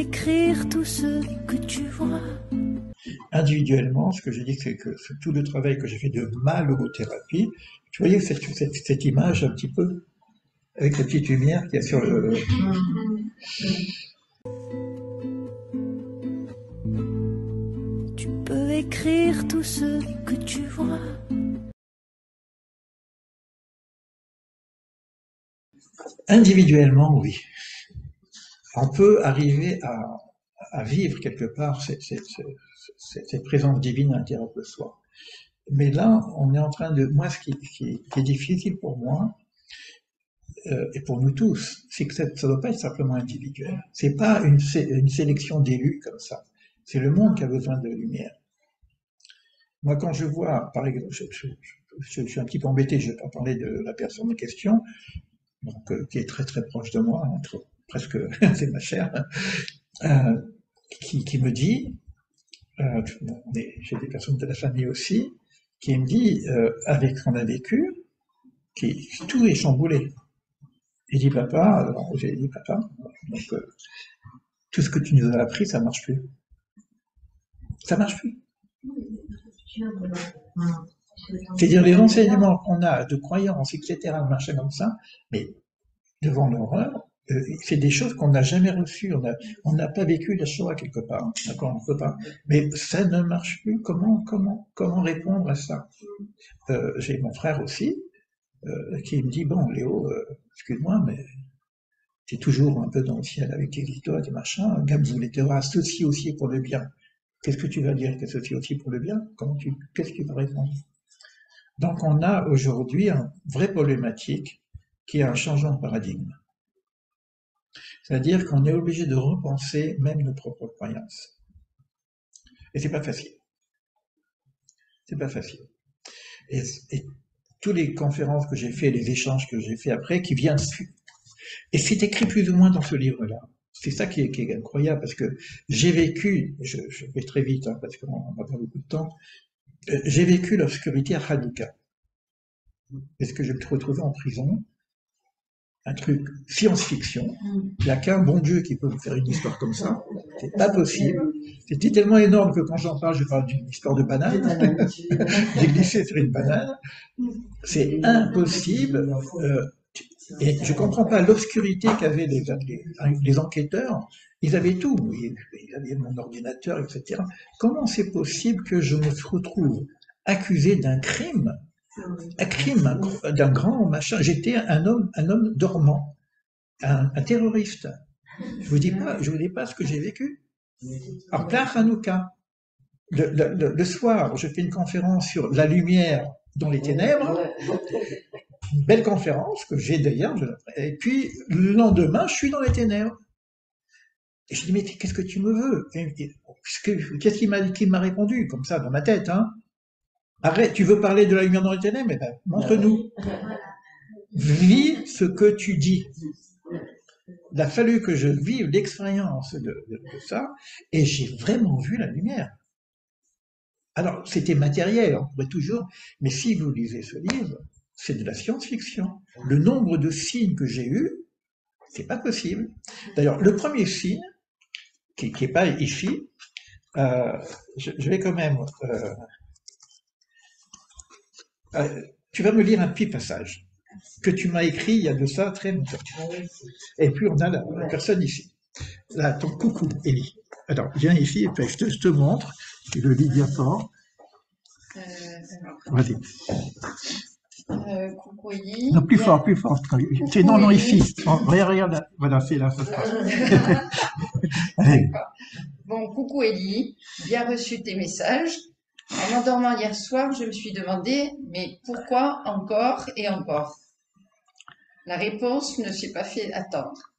écrire tout ce que tu vois. Individuellement, ce que j'ai dit, c'est que tout le travail que j'ai fait de ma logothérapie, tu voyais cette image un petit peu, avec la petite lumière qu'il y a sur le... Tu peux écrire tout ce que tu vois. Individuellement, oui. On peut arriver à vivre quelque part cette présence divine à l'intérieur de soi. Mais là, on est en train de... Moi, ce qui est difficile pour moi, et pour nous tous, c'est que ça ne doit pas être simplement individuel. C'est pas une sélection d'élus comme ça. C'est le monde qui a besoin de lumière. Moi, quand je vois, par exemple, je suis un petit peu embêté, je ne vais pas parler de la personne en question, donc, qui est très très proche de moi, presque c'est ma chère, euh, qui me dit, j'ai des personnes de la famille aussi, qui me dit, avec ce qu'on a vécu, tout est chamboulé. Il dit papa, alors j'ai dit papa, donc tout ce que tu nous as appris, ça marche plus. Ça marche plus. C'est-à-dire les enseignements qu'on a de croyances, etc., marchaient comme ça, mais devant l'horreur, c'est des choses qu'on n'a jamais reçues. On n'a pas vécu la Shoah quelque part, d'accord, on ne peut pas. Mais ça ne marche plus. Comment répondre à ça? J'ai mon frère aussi qui me dit bon, Léo, excuse-moi, mais t'es toujours un peu dans le ciel avec tes glitos, tes machins. Gab voulait te associer aussi pour le bien. Qu'est-ce que tu vas dire qu'associer aussi pour le bien? Qu'est-ce que tu vas répondre? Donc on a aujourd'hui une vraie problématique qui est un changement de paradigme. C'est-à-dire qu'on est obligé de repenser même nos propres croyances. Et c'est pas facile. C'est pas facile. Et toutes les conférences que j'ai fait, les échanges que j'ai fait après, qui viennent, et c'est écrit plus ou moins dans ce livre-là. C'est ça qui est incroyable, parce que j'ai vécu, je vais très vite, hein, parce qu'on n'a pas beaucoup de temps, j'ai vécu l'obscurité à Hanouka. Est-ce que je me suis retrouvé en prison? Un truc science-fiction. Il n'y a qu'un bon Dieu qui peut me faire une histoire comme ça. C'est pas possible. C'était tellement énorme que quand j'en parle, je parle d'une histoire de banane. J'ai glissé sur une banane. C'est impossible. Et je comprends pas l'obscurité qu'avaient les enquêteurs. Ils avaient tout. Ils avaient mon ordinateur, etc. Comment c'est possible que je me retrouve accusé d'un crime d'un grand machin? J'étais un homme dormant, un terroriste. Je vous dis pas ce que j'ai vécu. En plein Hanouka, le soir, je fais une conférence sur la lumière dans les ténèbres, une belle conférence que j'ai d'ailleurs, et puis le lendemain, je suis dans les ténèbres. Et je dis, mais qu'est-ce que tu me veux? Qu'est-ce qu'il m'a répondu, comme ça, dans ma tête, hein? Arrête, tu veux parler de la lumière dans les ténèbres? Eh ben, montre-nous. Vis ce que tu dis. Il a fallu que je vive l'expérience de ça, et j'ai vraiment vu la lumière. Alors, c'était matériel, on pourrait toujours, mais si vous lisez ce livre, c'est de la science-fiction. Le nombre de signes que j'ai eus, c'est pas possible. D'ailleurs, le premier signe, qui est pas ici, je vais quand même... tu vas me lire un petit passage que tu m'as écrit il y a de ça très longtemps. Et puis on a la personne ici. Là, ton coucou, Élie. Alors, viens ici, et puis je te montre. Tu le lis bien fort. Vas-y. Coucou Élie. Non, plus fort, plus fort. C'est non, ici. Oh, regarde là. Voilà, c'est là, ça se passe. Allez. Bon, coucou Élie. Bien reçu tes messages. En m'endormant hier soir, je me suis demandé, mais pourquoi encore et encore? La réponse ne s'est pas fait attendre.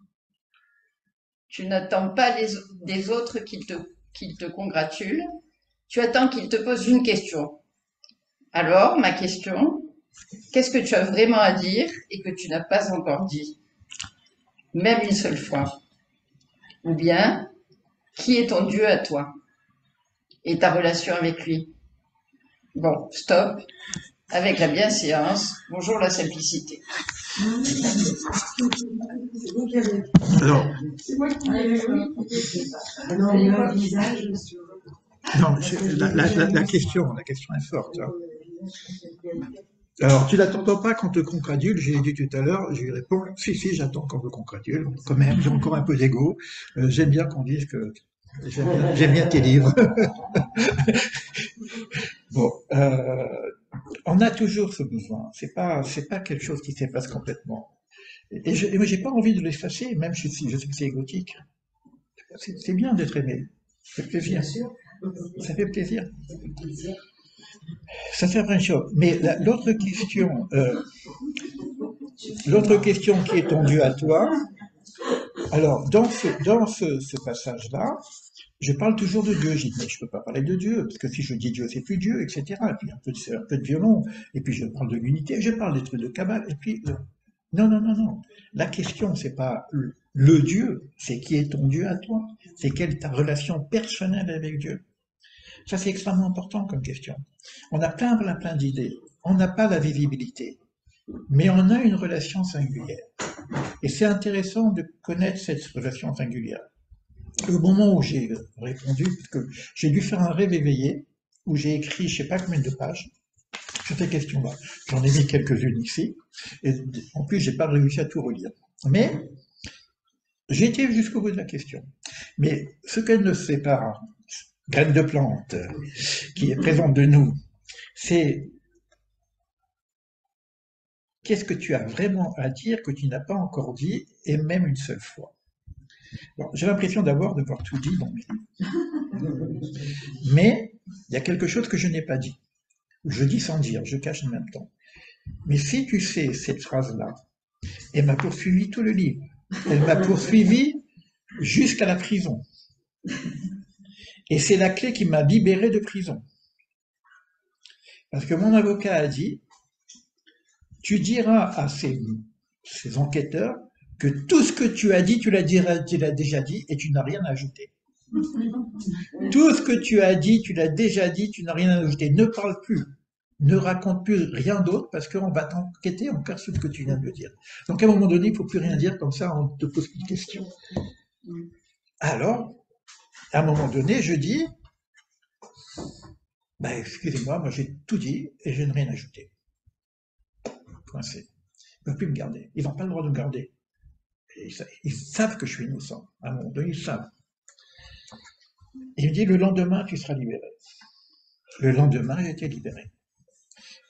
Tu n'attends pas des autres qu'ils te congratulent. Tu attends qu'ils te posent une question. Alors, ma question, qu'est-ce que tu as vraiment à dire et que tu n'as pas encore dit? Même une seule fois. Ou bien, qui est ton Dieu à toi? Et ta relation avec lui? Bon, stop. avec la bienséance. Bonjour la simplicité. Alors, non, la question est forte. Hein. Alors, tu n'attends pas qu'on te concradule, j'ai dit tout à l'heure, je lui réponds, si, j'attends qu'on me concradule, quand même, j'ai encore un peu d'ego, j'aime bien qu'on dise que j'aime bien tes livres. Bon, on a toujours ce besoin, c'est pas quelque chose qui s'efface complètement. Et moi, j'ai pas envie de l'effacer, même si je sais que c'est égotique. C'est bien d'être aimé, ça fait plaisir. Ça fait plaisir. Ça fait plein de choses. Mais l'autre question qui est tendue à toi, alors dans ce passage-là, je parle toujours de Dieu. J'ai dit, mais je peux pas parler de Dieu, parce que si je dis Dieu, c'est plus Dieu, etc. Et puis un peu de violon, et puis je parle de l'unité, je parle des trucs de Kabbale, et puis non. La question, c'est pas le Dieu, c'est qui est ton Dieu à toi, c'est quelle est ta relation personnelle avec Dieu. Ça, c'est extrêmement important comme question. On a plein d'idées. On n'a pas la visibilité, mais on a une relation singulière. Et c'est intéressant de connaître cette relation singulière. Au moment où j'ai répondu, parce que j'ai dû faire un rêve éveillé, où j'ai écrit je sais pas combien de pages sur ces questions-là. J'en ai mis quelques-unes ici, et en plus, j'ai pas réussi à tout relire. Mais j'ai été jusqu'au bout de la question. Mais ce qu'elle ne sait pas, graine de plante, qui est présente de nous, c'est qu'est-ce que tu as vraiment à dire que tu n'as pas encore dit, et même une seule fois. Bon, j'ai l'impression d'avoir tout dit dans mes livres. Mais il y a quelque chose que je n'ai pas dit. Je dis sans dire, je cache en même temps. Mais si tu sais cette phrase-là, elle m'a poursuivi tout le livre. Elle m'a poursuivi jusqu'à la prison. Et c'est la clé qui m'a libéré de prison. Parce que mon avocat a dit, tu diras à ces enquêteurs que tout ce que tu as dit, tu l'as déjà dit et tu n'as rien à ajouter. Tout ce que tu as dit, tu l'as déjà dit, tu n'as rien à ajouter. Ne parle plus. Ne raconte plus rien d'autre parce qu'on va t'enquêter encore sur ce que tu viens de dire. Donc à un moment donné, il ne faut plus rien dire, comme ça on te pose une question. Alors, à un moment donné, je dis, excusez-moi, moi j'ai tout dit et je n'ai rien ajouté. Coincé. Ils ne peuvent plus me garder. Ils n'ont pas le droit de me garder. Ils savent que je suis innocent. À un moment donné, ils savent. Et il me dit, le lendemain, tu seras libéré. Le lendemain, j'ai été libéré.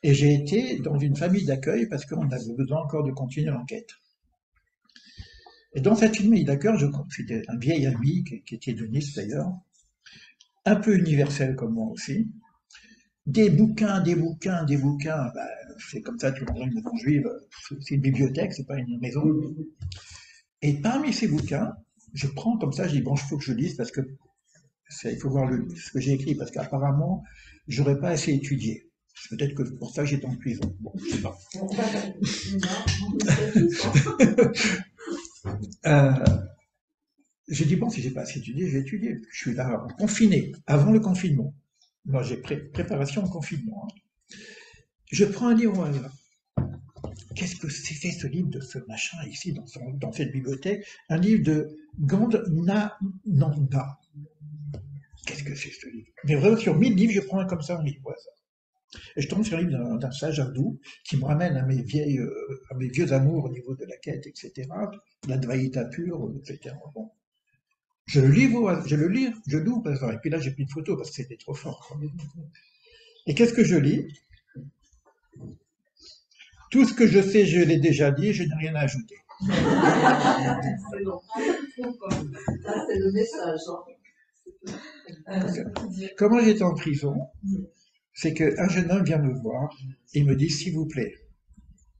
Et j'ai été dans une famille d'accueil parce qu'on avait besoin encore de continuer l'enquête. Et dans cette famille d'accueil, c'était un vieil ami qui était de Nice d'ailleurs, un peu universel comme moi aussi. Des bouquins, c'est comme ça, tu vois, une maison juive, c'est une bibliothèque, c'est pas une maison. Et parmi ces bouquins, je prends comme ça, je dis, bon, il faut que je lise parce que il faut voir ce que j'ai écrit, parce qu'apparemment, j'aurais pas assez étudié. Peut-être que pour ça, j'étais en prison. Bon, je sais pas. J'ai dit, bon, si j'ai pas assez étudié, je vais étudier. Je suis là, confiné, avant le confinement. Moi, j'ai préparation au confinement. Hein. Je prends un livre au hasard. Qu'est-ce que c'est ce livre de ce machin ici, dans cette bibliothèque? Un livre de Gandhananda. Qu'est-ce que c'est ce livre? Mais vraiment, sur 1000 livres, je prends un comme ça, un livre au hasard. Et je tombe sur un livre d'un sage hindou qui me ramène à mes vieux amours au niveau de la quête, etc. La Dvaita pure, etc. Bon. Je le lis, je l'ouvre, et puis là j'ai pris une photo parce que c'était trop fort. Et qu'est-ce que je lis? Tout ce que je sais, je l'ai déjà dit, je n'ai rien à ajouter. C'est bon. Ça, c'est le message. Comment j'étais en prison? C'est qu'un jeune homme vient me voir et il me dit, s'il vous plaît,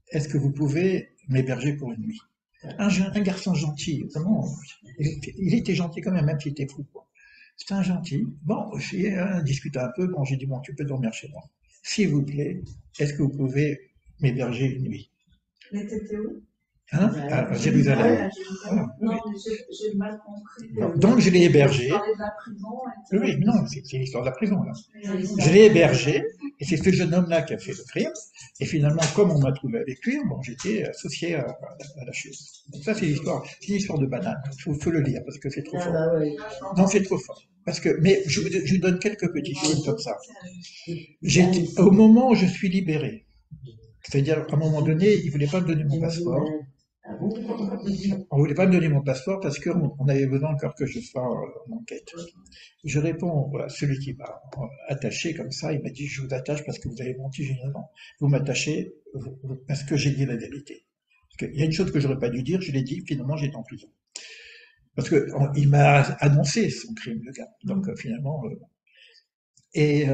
est-ce que vous pouvez m'héberger pour une nuit? Un garçon gentil, vraiment, il était gentil quand même s'il était fou. C'était un gentil. Bon, j'ai discuté un peu, bon, j'ai dit, bon, tu peux dormir chez moi. S'il vous plaît, est-ce que vous pouvez m'héberger une nuit? Mais t'étais où? Hein? À Jérusalem. Voilà. Non, mais j'ai mal compris. Donc je l'ai hébergé. Tu parlais de la prison. Oui, non, c'est l'histoire de la prison, là. Je l'ai hébergé, Et c'est ce jeune homme-là qui a fait le crime. Et finalement, comme on m'a trouvé avec lui, bon, j'étais associé à la chose. Donc ça, c'est une histoire de banane. Faut le lire parce que c'est trop fort. Non, c'est trop fort. Parce que, mais je vous donne quelques petits films comme ça. Au moment où je suis libéré, c'est-à-dire à un moment donné, il voulait pas me donner mon passeport. On voulait pas me donner mon passeport parce qu'on avait besoin encore que je sois en enquête. Je réponds à celui qui m'a attaché comme ça, il m'a dit je vous attache parce que vous avez menti, j'ai dit non, vous m'attachez parce que j'ai dit la vérité. Parce qu'il y a une chose que j'aurais pas dû dire, je l'ai dit, finalement j'étais en prison. Parce que il m'a annoncé son crime, le gars. Donc finalement, et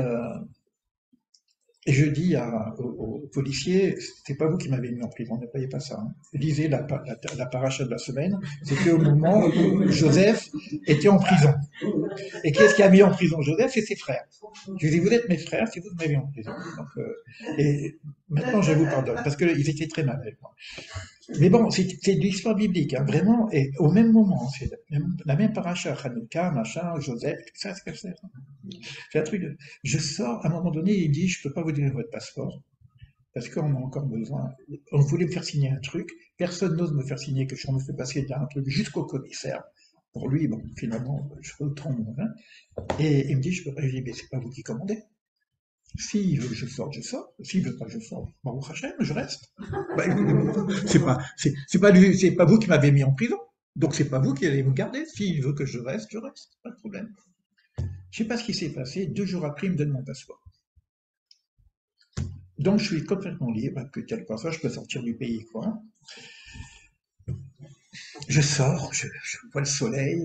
je dis aux policiers, c'est pas vous qui m'avez mis en prison, ne payez pas ça. Hein. Lisez la paracha de la semaine, c'était au moment où Joseph était en prison. Et qui est-ce qui a mis en prison Joseph? C'est ses frères. Je dis, vous êtes mes frères, c'est vous qui m'avez mis en prison. Donc, et maintenant, je vous pardonne, parce qu'ils étaient très mal avec moi. Mais bon, c'est de l'histoire biblique, hein, vraiment, et au même moment, c'est la même paracha, Hanouka, machin, Joseph, tout ça, c'est ça. C'est un truc de... Je sors, à un moment donné, il dit, je peux pas vous donner votre passeport, parce qu'on a encore besoin. On voulait me faire signer un truc, personne n'ose me faire signer que je me fais passer d'un truc jusqu'au commissaire. Pour lui, bon, finalement, je retombe mon vin. Et il me dit, je peux pas, je dis, mais c'est pas vous qui commandez. S'il veut que je sorte, je sors. S'il veut pas que je sorte, Baruch Hashem, je reste. C'est pas vous qui m'avez mis en prison. Donc c'est pas vous qui allez me garder. S'il veut que je reste, pas de problème. Je sais pas ce qui s'est passé. 2 jours après, il me donne mon passeport. Donc je suis complètement libre, que quelque part je peux sortir du pays, quoi. Je sors, je vois le soleil,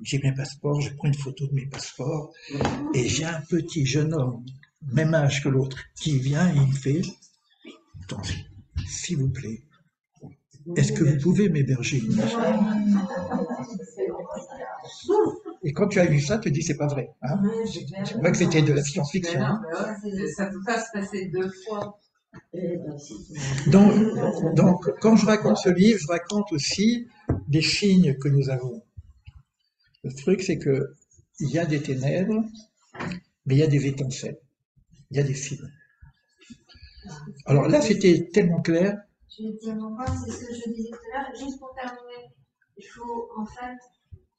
j'ai mes passeports, je prends une photo de mes passeports, et j'ai un petit jeune homme, même âge que l'autre, qui vient et il me fait, attendez, s'il vous plaît, est-ce que vous pouvez m'héberger une nuit? Et quand tu as vu ça, tu te dis c'est pas vrai. Hein, tu vois que c'était de la science-fiction. Hein. Ça peut pas se passer 2 fois. Donc, quand je raconte ce livre, je raconte aussi des signes que nous avons. Le truc, c'est que il y a des ténèbres, mais il y a des étincelles, il y a des signes. Alors là, c'était tellement clair. Je vais dire encore, c'est ce que je disais tout à l'heure. Juste pour terminer, il faut en fait,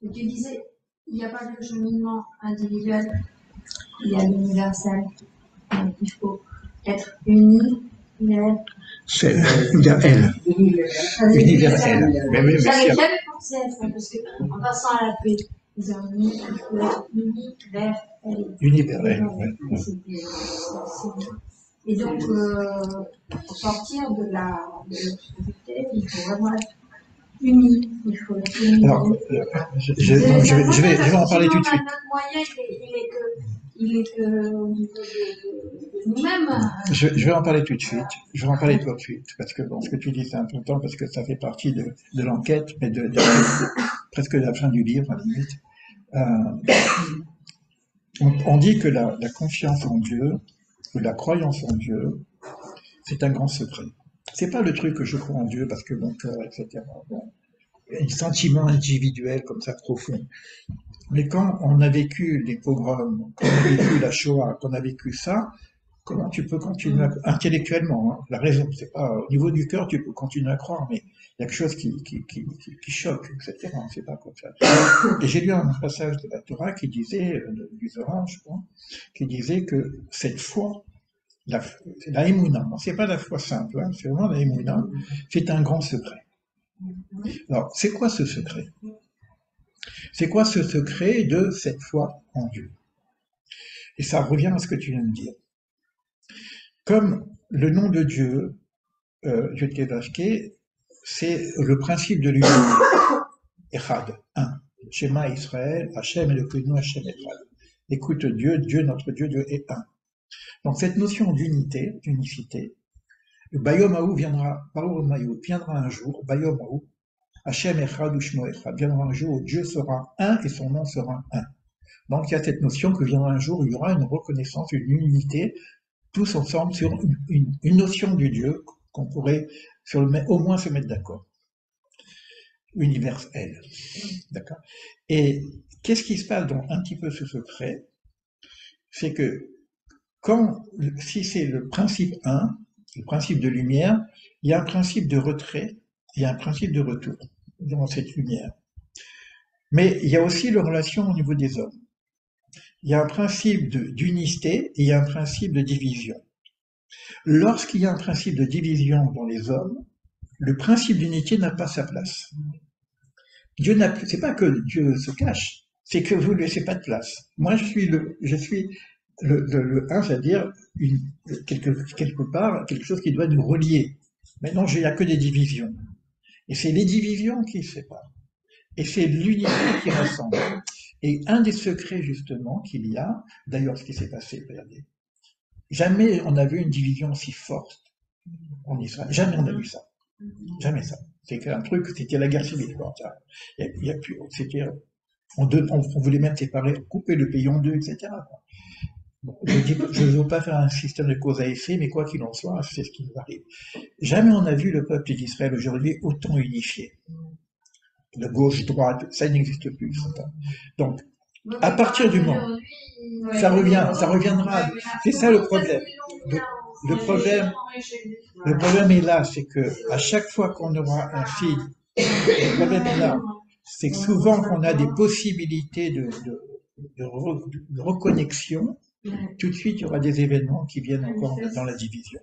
tu disais, il n'y a pas de cheminement individuel, il y a l'universel. Donc il faut être uni. Il y a elle. Universel. J'avais jamais pensé à ça, parce qu'en passant à la paix, ils ont mis il faut être universel. Universel, Et donc, pour sortir de l'obscurité, il faut vraiment être uni. Il faut être uni. Alors, je vais en parler tout de suite. Notre moyen, il est que au niveau de nous-mêmes. Je vais en parler tout de suite. Je vais en parler tout de suite. Parce que bon, ce que tu dis, c'est important parce que ça fait partie de l'enquête, mais presque de la fin du livre, à la limite. On dit que la confiance en Dieu, ou la croyance en Dieu, c'est un grand secret. C'est pas le truc que je crois en Dieu parce que mon cœur, etc. Bon, un sentiment individuel comme ça profond. Mais quand on a vécu les pogroms, quand on a vécu la Shoah, quand on a vécu ça, comment tu peux continuer intellectuellement, hein, la raison, c'est pas au niveau du cœur, tu peux continuer à croire, mais il y a quelque chose qui choque, etc. C'est pas comme ça. Et j'ai lu un passage de la Torah qui disait, du Zohar, je crois, qui disait que cette foi, la émouna, c'est pas la foi simple, hein, c'est vraiment la émouna, c'est un grand secret. Alors, c'est quoi ce secret? C'est quoi ce secret de cette foi en Dieu? Et ça revient à ce que tu viens de dire. Comme le nom de Dieu, Yud-Keh-Vav-Keh, c'est le principe de l'unité. Echad, un. Shema Israël, Hachem Elokeinu, Hachem Echad. Écoute Dieu, Dieu notre Dieu, Dieu est un. Donc cette notion d'unité, d'unicité, Bayom Haou viendra un jour, Bayom Haou, Hachem Echad ou Shmo Echad, viendra un jour où Dieu sera un et son nom sera un. Donc il y a cette notion que viendra un jour où il y aura une reconnaissance, une unité, tous ensemble sur une notion du Dieu qu'on pourrait au moins se mettre d'accord. Universel. D'accord. Et qu'est-ce qui se passe dans un petit peu ce secret? C'est que si c'est le principe 1, le principe de lumière, il y a un principe de retrait, il y a un principe de retour dans cette lumière. Mais il y a aussi les relations au niveau des hommes. Il y a un principe d'unicité et il y a un principe de division. Lorsqu'il y a un principe de division dans les hommes, le principe d'unité n'a pas sa place. C'est pas que Dieu se cache, c'est que vous ne laissez pas de place. Moi, je suis le 1, c'est-à-dire quelque part, quelque chose qui doit nous relier. Maintenant, il n'y a que des divisions. Et c'est les divisions qui se séparent. Et c'est l'unité qui rassemble. Et un des secrets, justement, qu'il y a, d'ailleurs, ce qui s'est passé, regardez, jamais on a vu une division aussi forte en Israël. Jamais on a vu ça. Jamais ça. C'est un truc, c'était la guerre civile. Il y a plus, on voulait même séparer, couper le pays en deux, etc. Bon, je ne veux pas faire un système de cause à effet, mais quoi qu'il en soit, c'est ce qui nous arrive. Jamais on a vu le peuple d'Israël aujourd'hui autant unifié. De gauche, droite, ça n'existe plus. Donc, à partir du moment, ça reviendra. C'est ça le problème. Le problème est là, c'est que à chaque fois qu'on aura un signe, le problème est là, c'est que souvent qu'on a des possibilités de reconnexion, tout de suite il y aura des événements qui viennent encore dans la division.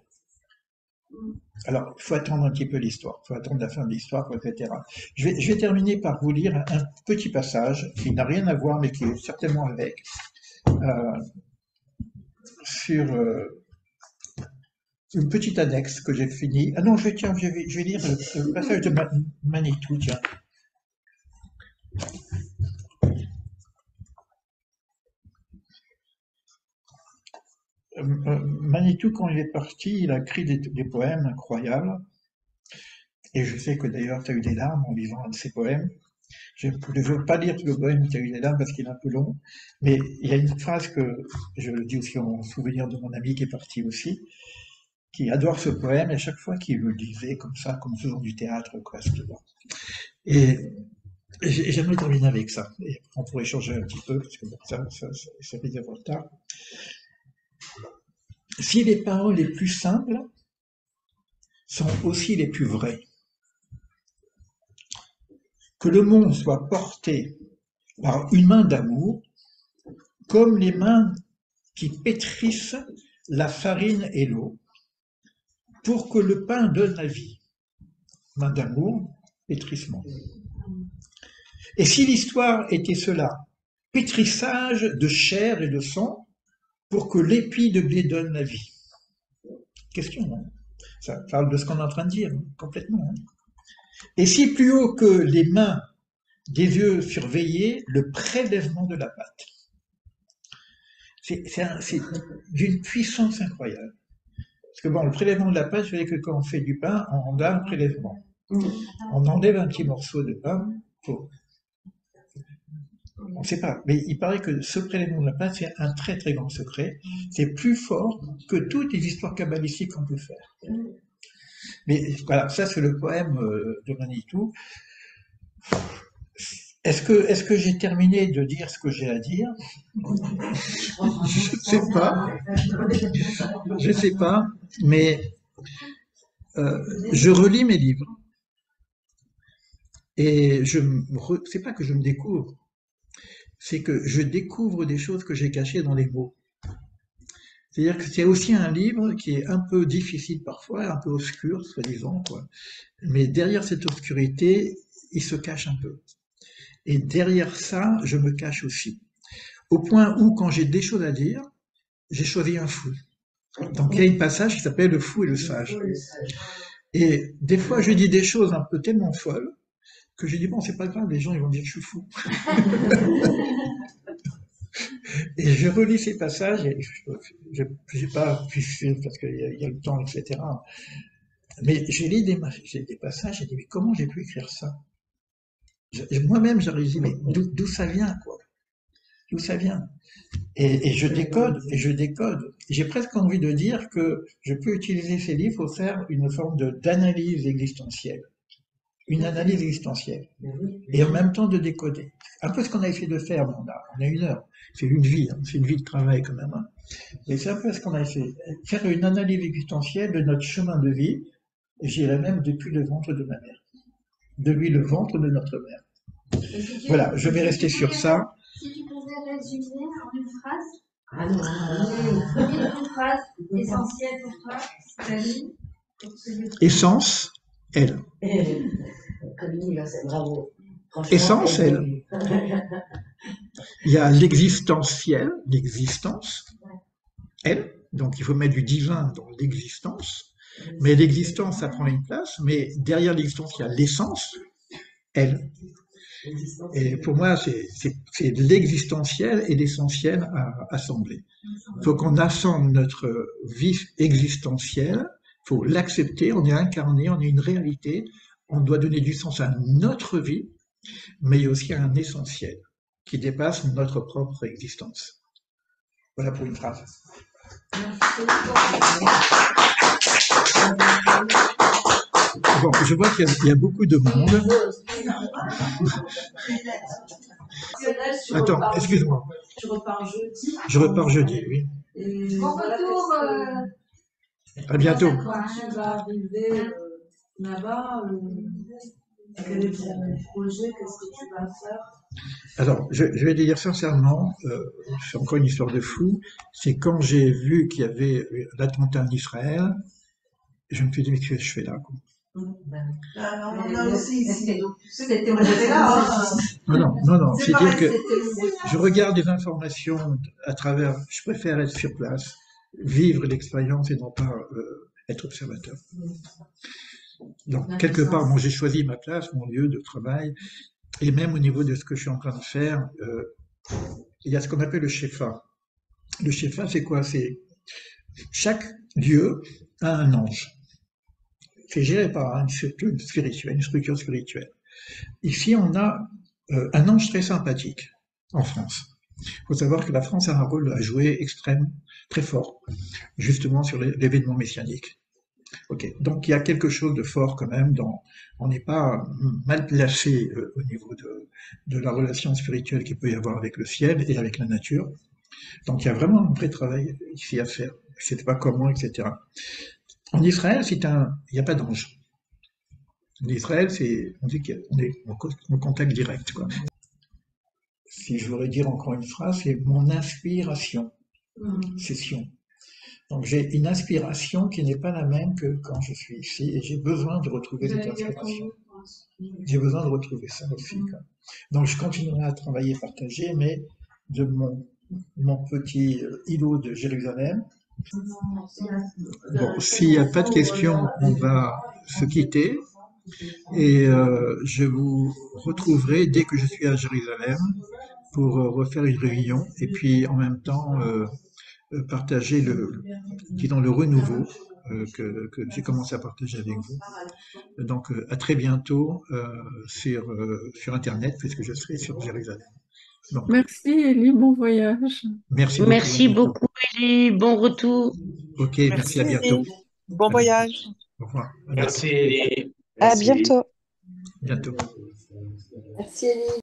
Alors, il faut attendre un petit peu l'histoire, il faut attendre la fin de l'histoire, etc. Je vais terminer par vous lire un petit passage qui n'a rien à voir, mais qui est certainement avec, sur une petite annexe que j'ai finie. Ah non, je vais lire le passage de Manitou, tiens. Manitou, quand il est parti, il a écrit des poèmes incroyables. Et je sais que d'ailleurs, tu as eu des larmes en lisant un de ses poèmes. Je ne veux pas lire tout le poème où tu as eu des larmes parce qu'il est un peu long. Mais il y a une phrase que je le dis aussi en souvenir de mon ami qui est parti aussi, qui adore ce poème, et à chaque fois qu'il le disait comme ça, comme faisant du théâtre presque. Et j'aimerais terminer avec ça. Et on pourrait échanger un petit peu, parce que bon, ça fait déjà tard. Si les paroles les plus simples sont aussi les plus vraies, que le monde soit porté par une main d'amour, comme les mains qui pétrissent la farine et l'eau, pour que le pain donne la vie. Main d'amour, pétrissement. Et si l'histoire était cela, pétrissage de chair et de sang, pour que l'épi de blé donne la vie. Question, hein? Ça parle de ce qu'on est en train de dire, hein, complètement. Hein. Et si plus haut que les mains des yeux surveillés, le prélèvement de la pâte. C'est d'une puissance incroyable. Parce que bon, le prélèvement de la pâte, je veux dire que quand on fait du pain, on a un prélèvement. On enlève un petit morceau de pain pour... On ne sait pas, mais il paraît que ce prélèvement de la pâte, c'est un très très grand secret. C'est plus fort que toutes les histoires kabbalistiques qu'on peut faire. Mais voilà, ça c'est le poème de Manitou. Est-ce que j'ai terminé de dire ce que j'ai à dire? Je sais pas. Je sais pas, mais je relis mes livres. Et c'est pas que je me découvre, c'est que je découvre des choses que j'ai cachées dans les mots. C'est-à-dire que c'est aussi un livre qui est un peu difficile parfois, un peu obscur, soi-disant, quoi. Mais derrière cette obscurité, il se cache un peu. Et derrière ça, je me cache aussi. Au point où, quand j'ai des choses à dire, j'ai choisi un fou. Donc il y a un passage qui s'appelle Le fou et le sage. Et des fois, je dis des choses un peu tellement folles que j'ai dit, bon, c'est pas grave, les gens ils vont dire que je suis fou. Et je relis ces passages, et je n'ai pas pu suivre parce qu'il y a le temps, etc. Mais j'ai lu des passages, j'ai dit, mais comment j'ai pu écrire ça? Moi-même, j'aurais dit, mais d'où ça vient, quoi? D'où ça vient? Et je décode, et je décode. J'ai presque envie de dire que je peux utiliser ces livres pour faire une forme d'analyse existentielle. une analyse existentielle et en même temps de décoder. Un peu ce qu'on a essayé de faire, on a 1 heure, c'est une vie, hein, c'est une vie de travail quand même. Hein. Et c'est un peu ce qu'on a essayé, faire une analyse existentielle de notre chemin de vie, et j'irais même depuis le ventre de ma mère, depuis le ventre de notre mère. Voilà, je vais rester sur ça. Si tu pouvais résumer en une phrase, Ah non, une phrase essentielle pour toi, ta vie, pour celui qui... Essence, elle. Camille, là, c'est bravo. Franchement, Essence, elle. Il y a l'existentiel, l'existence, elle. Donc il faut mettre du divin dans l'existence. Mais l'existence, ça prend une place. Mais derrière l'existence, il y a l'essence, elle. Et pour moi, c'est l'existentiel et l'essentiel à assembler. Il faut qu'on assemble notre vie existentielle, il faut l'accepter, on est incarné, on est une réalité, on doit donner du sens à notre vie, mais il y a aussi un essentiel qui dépasse notre propre existence. Voilà pour une phrase. Bon, je vois qu'il y a beaucoup de monde. Attends, excuse-moi. Tu repars jeudi. Je repars jeudi, oui. Bon retour. À bientôt. Quand tu vas arriver là-bas, quel est ton projet? Qu'est-ce que tu vas faire? Alors, je vais te dire sincèrement, c'est encore une histoire de fou, c'est quand j'ai vu qu'il y avait l'attentat en Israël, je me suis dit, mais qu'est-ce que je fais là, quoi. On a aussi ici. C'était moi, j'étais là. Non, c'est dire que je regarde des informations à travers, je préfère être sur place, vivre l'expérience et non pas être observateur. Donc, quelque part, bon, j'ai choisi ma place, mon lieu de travail, et même au niveau de ce que je suis en train de faire, il y a ce qu'on appelle le shefa. Le shefa, c'est quoi? C'est chaque lieu a un ange. C'est géré par une structure spirituelle. Ici, on a un ange très sympathique en France. Il faut savoir que la France a un rôle à jouer extrême, très fort, justement sur l'événement messianique. Ok, donc il y a quelque chose de fort quand même. On n'est pas mal placé au niveau de la relation spirituelle qu'il peut y avoir avec le ciel et avec la nature. Donc il y a vraiment un vrai travail ici à faire. Je ne sais pas comment, etc. En Israël, il n'y a pas d'ange. En Israël, on dit qu'on est en contact direct, quoi. Si je voudrais dire encore une phrase, c'est mon inspiration. C'est Sion. Donc j'ai une inspiration qui n'est pas la même que quand je suis ici et j'ai besoin de retrouver cette inspiration. J'ai besoin de retrouver ça aussi, quoi. Donc je continuerai à travailler, partager, mais de mon petit îlot de Jérusalem. Bon, s'il n'y a pas de questions, on va se quitter et je vous retrouverai dès que je suis à Jérusalem pour refaire une réunion et puis en même temps partager le renouveau que j'ai commencé à partager avec vous. Donc à très bientôt sur Internet puisque je serai sur Jérusalem. Donc, Merci Elie, bon voyage. merci beaucoup. Merci beaucoup, Elie. Bon retour. Ok, merci, à bientôt. Elie. Bon voyage. Au revoir. Merci, Elie. À Merci. bientôt. Bientôt. Merci Elie.